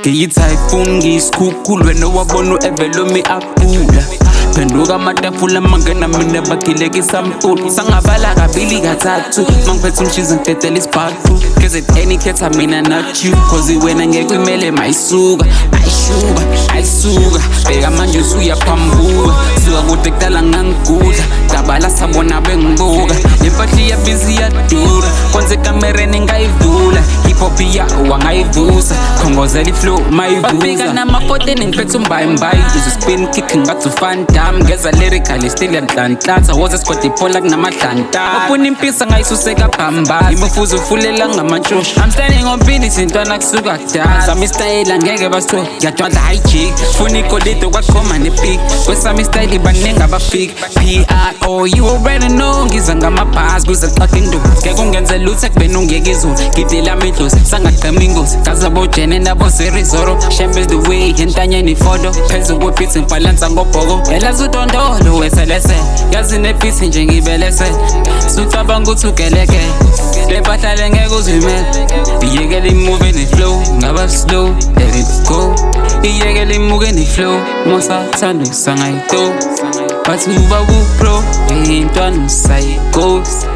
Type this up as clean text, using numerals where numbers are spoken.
Ngiyi-typhoon ngiyisikhukhulu wena wabona u-evelo me aphula phenduka amatafula mangena mina bagileka isampula sangabala kabili kathathu mangiphethe umshizi ngidedela isibhaxu KZN ikhetha mina not you cause wena ngeke imele mayisuka ayisuka bheka manje usuyaphambuka suka kude kudala ngangigudla dabala sabona bengibuka lempahla iyabiza iyadura konze kamereni ngayivula hip-hop yawo angayivusa khongozela iflow mayivuza bafika nama-14 ngiphethe umbayimbayi uzospin kick ngathi ufandam ngeza lyrically still yanhlanhlanza woze sikhode iphola kunamahlanta wafuna impisa ngayisuseka phambili imufuza ufulela ngamantshosha I'm standing on business intwana kusuka kudala sami istayela ngeke basithola ngiyadwadla hijik funa ikolito kwakhoma nepik kwesami istayile baningi abafiki PRO you already know ngiza ngamabhasi kuze xakhe induku ngeke ungenze lutho ekubeni ungeke izulu ngidela midlozi sangagqema ingozi ngazabojene nabo serizoro shembes the way entanyeni ifoto phezu kwebhithi ngibhalansa ngobhoko elazi udondolo weselese yazi nebhithi nje ngibelese sucabanga ukuthi ugeleke le mpahla le ngeke uzimele iyekele imuve ne-flow ngaba slow let it go iyekele imuke ne-flow mosathanda usangayito bathi uba kupro intwana usayighost